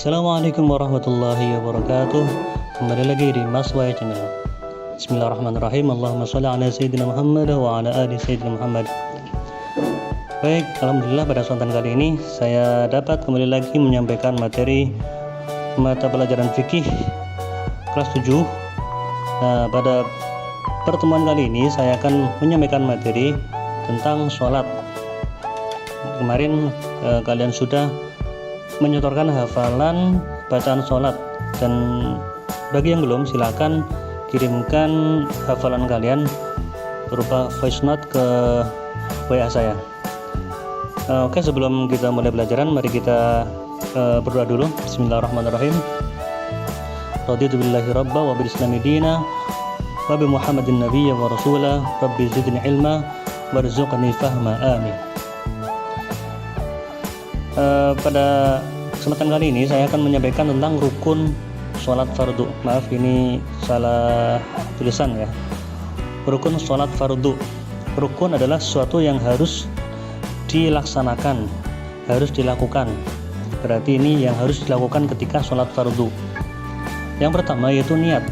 Assalamualaikum warahmatullahi wabarakatuh. Kembali lagi di Maswaya Channel. Bismillahirrahmanirrahim. Allahumma sholli ala Sayyidina Muhammad wa ala ali Sayyidina Muhammad. Baik, alhamdulillah pada kesempatan kali ini saya dapat kembali lagi menyampaikan materi mata pelajaran fikih kelas 7. Nah, pada pertemuan kali ini saya akan menyampaikan materi tentang sholat. Kemarin kalian sudah menyetorkan hafalan bacaan sholat, dan bagi yang belum silakan kirimkan hafalan kalian berupa voice note ke WA saya. Oke, sebelum kita mulai pelajaran, mari kita berdoa dulu. Bismillahirrahmanirrahim. Raditu billahi rabba wa bil islami dina wa bi Muhammadin nabiyya wa rasulah. Rabbi zidni ilma warzuqni fahma. Amin. Pada kesempatan kali ini saya akan menyampaikan tentang rukun sholat fardu. Maaf, ini salah tulisan ya. Rukun sholat fardu. Rukun adalah sesuatu yang harus dilaksanakan, harus dilakukan. Berarti ini yang harus dilakukan ketika sholat fardu. Yang pertama yaitu niat.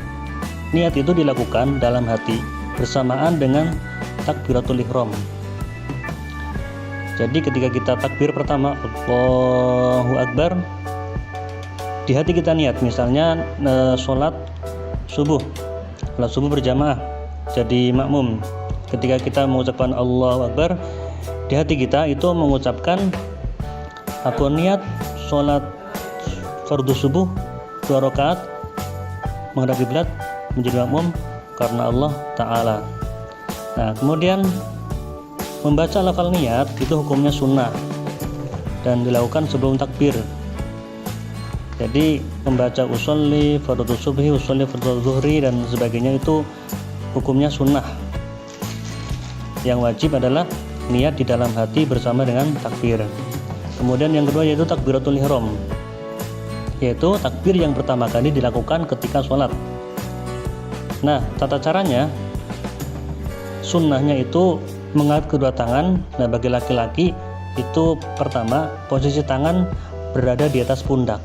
Niat itu dilakukan dalam hati bersamaan dengan takbiratul ihram. Jadi ketika kita takbir pertama Allahu Akbar, di hati kita niat, misalnya sholat subuh berjamaah jadi makmum. Ketika kita mengucapkan Allahu Akbar, di hati kita itu mengucapkan aku niat sholat fardu subuh 2 rakaat menghadap kiblat menjadi makmum karena Allah Ta'ala. Nah, kemudian membaca lafal niat itu hukumnya sunnah dan dilakukan sebelum takbir. Jadi membaca usolli fardhu subhi, usolli fardhu zuhri dan sebagainya itu hukumnya sunnah. Yang wajib adalah niat di dalam hati bersama dengan takbir. Kemudian yang kedua yaitu takbiratul ihram, yaitu takbir yang pertama kali dilakukan ketika sholat. Nah, tata caranya, sunnahnya itu mengangkat kedua tangan. Nah, bagi laki-laki itu pertama posisi tangan berada di atas pundak,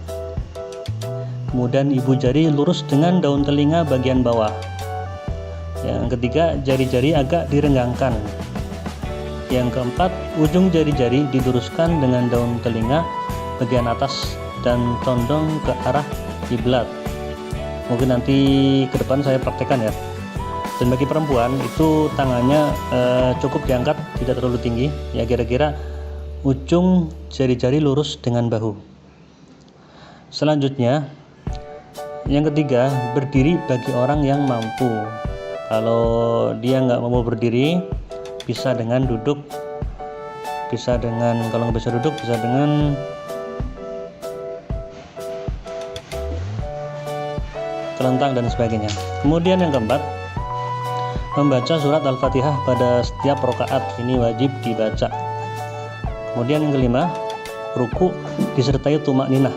kemudian ibu jari lurus dengan daun telinga bagian bawah. Yang ketiga, jari-jari agak direnggangkan. Yang keempat, ujung jari-jari diluruskan dengan daun telinga bagian atas dan condong ke arah kiblat. Mungkin nanti ke depan saya praktekkan ya. Dan bagi perempuan itu tangannya cukup diangkat, tidak terlalu tinggi, ya kira-kira ujung jari-jari lurus dengan bahu. Selanjutnya, yang ketiga, berdiri bagi orang yang mampu. Kalau dia nggak mampu berdiri, bisa dengan duduk, bisa dengan, kalau nggak bisa duduk, bisa dengan telentang dan sebagainya. Kemudian yang keempat, membaca surat Al-Fatihah pada setiap rakaat, ini wajib dibaca. Kemudian yang kelima, ruku disertai tumakninah.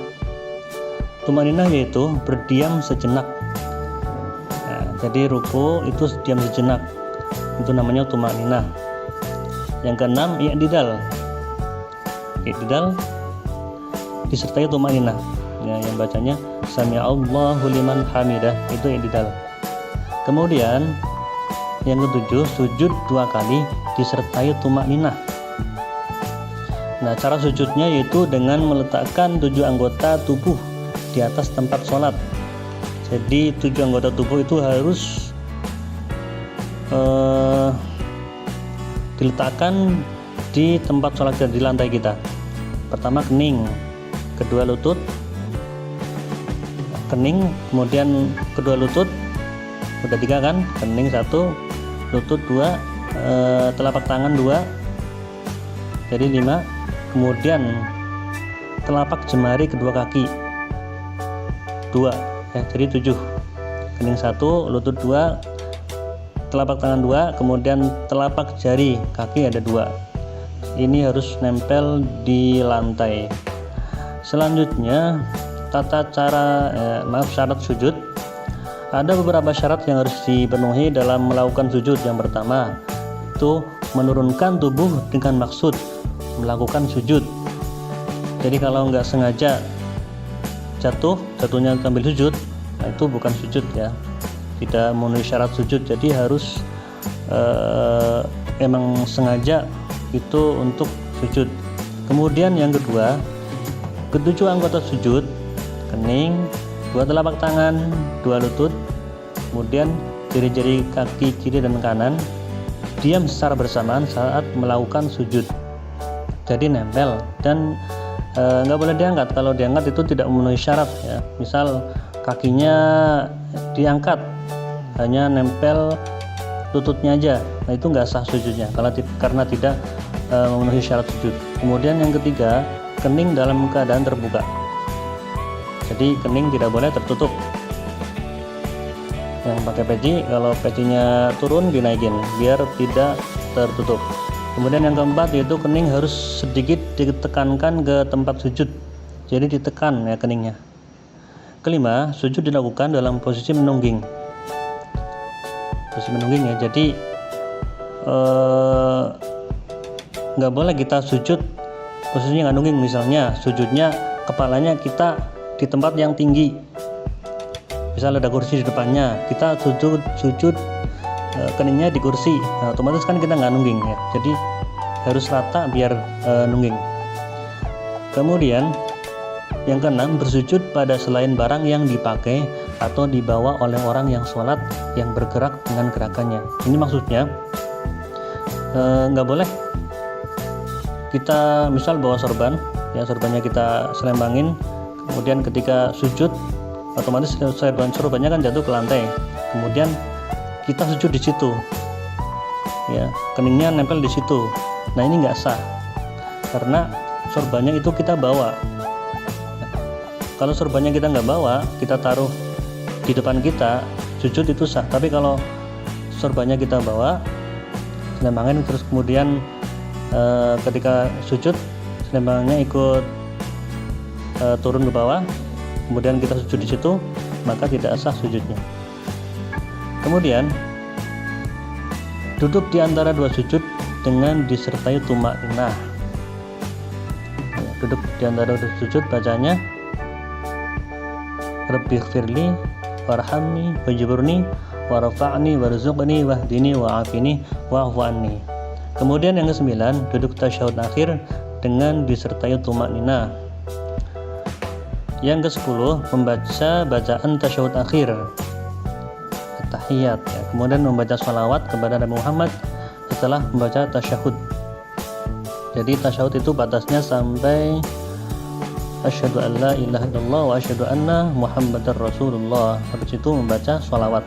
Tumakninah yaitu berdiam sejenak. Nah, jadi ruku itu diam sejenak, itu namanya tumakninah. Yang keenam, i'tidal. I'tidal disertai tumakninah. Ya, yang bacanya Sami'allahu liman hamidah, itu i'tidal. Kemudian yang ketujuh, sujud 2 kali disertai tumakninah. Nah, cara sujudnya yaitu dengan meletakkan 7 anggota tubuh di atas tempat sholat. Jadi 7 anggota tubuh itu harus diletakkan di tempat sholat dan di lantai kita. Pertama kening, kedua lutut, kening, kemudian kedua lutut, udah 3 kan, kening 1, lutut 2, telapak tangan 2, jadi 5. Kemudian telapak jemari kedua kaki 2, ya, jadi 7. Kening 1, lutut 2, telapak tangan 2, kemudian telapak jari kaki ada 2. Ini harus nempel di lantai. Selanjutnya syarat sujud. Ada beberapa syarat yang harus dipenuhi dalam melakukan sujud. Yang pertama itu menurunkan tubuh dengan maksud melakukan sujud. Jadi kalau nggak sengaja jatuhnya sambil sujud, nah itu bukan sujud ya, tidak memenuhi syarat sujud. Jadi harus emang sengaja itu untuk sujud. Kemudian yang kedua, ketujuh anggota sujud: kening, dua telapak tangan, dua lutut, kemudian jari-jari kaki kiri dan kanan diam secara bersamaan saat melakukan sujud. Jadi nempel dan nggak boleh diangkat. Kalau diangkat itu tidak memenuhi syarat ya. Misal kakinya diangkat, hanya nempel lututnya aja, nah itu nggak sah sujudnya karena tidak memenuhi syarat sujud. Kemudian yang ketiga, kening dalam keadaan terbuka. Jadi kening tidak boleh tertutup. Yang pakai peci, kalau pecinya turun dinaikin biar tidak tertutup. Kemudian yang keempat yaitu kening harus sedikit ditekankan ke tempat sujud, jadi ditekan ya keningnya. Kelima, sujud dilakukan dalam posisi menungging. Posisi menungging ya, jadi nggak boleh kita sujud posisinya nggak nungging. Misalnya sujudnya kepalanya kita di tempat yang tinggi, misal ada kursi di depannya, kita sujud keningnya di kursi, nah, otomatis kan kita nggak nungging ya, jadi harus rata biar nungging. Kemudian yang keenam, bersujud pada selain barang yang dipakai atau dibawa oleh orang yang sholat yang bergerak dengan gerakannya. Ini maksudnya nggak boleh kita misal bawa sorban ya, sorbannya kita selembangin, kemudian ketika sujud otomatis sorbannya kan jatuh ke lantai, kemudian kita sujud di situ ya, keningnya nempel di situ. Nah ini nggak sah karena sorbannya itu kita bawa. Kalau sorbannya kita nggak bawa, kita taruh di depan kita, sujud itu sah. Tapi kalau sorbannya kita bawa, selembangin, terus kemudian ketika sujud selembangnya ikut turun ke bawah, kemudian kita sujud di situ, maka tidak sah sujudnya. Kemudian duduk di antara dua sujud dengan disertai tumakninah. Duduk di antara dua sujud, bacanya Rabbighfirli warhamni wajburni warfa'ni warzuqni wahdini wa'afini wa'fu anni. Kemudian yang kesembilan, duduk tasyahud akhir dengan disertai tumakninah. Yang ke-10, membaca bacaan tasyahud akhir, tahiyat ya. Kemudian membaca sholawat kepada Nabi Muhammad setelah membaca tasyahud. Jadi tasyahud itu batasnya sampai asyhadu an la ilaha illallah wa asyhadu anna muhammadar rasulullah. Habis itu membaca sholawat.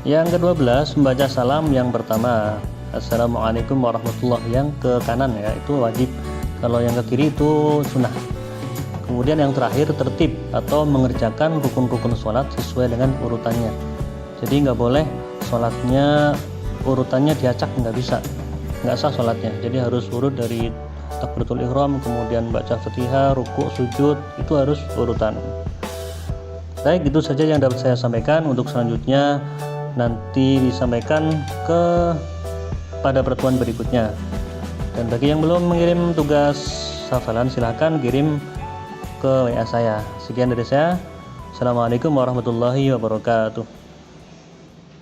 Yang ke-12, membaca salam yang pertama, assalamualaikum warahmatullahi, yang ke kanan ya, itu wajib. Kalau yang ke kiri itu sunnah. Kemudian yang terakhir, tertib atau mengerjakan rukun-rukun sholat sesuai dengan urutannya. Jadi nggak boleh sholatnya urutannya diacak, nggak bisa, nggak sah sholatnya. Jadi harus urut dari takbiratul ihram, kemudian baca Fatihah, rukuk, sujud, itu harus urutan. Baik, itu saja yang dapat saya sampaikan. Untuk selanjutnya nanti disampaikan pada pertemuan berikutnya. Dan bagi yang belum mengirim tugas hafalan, silahkan kirim ke WA saya. Sekian dari saya. Assalamualaikum warahmatullahi wabarakatuh.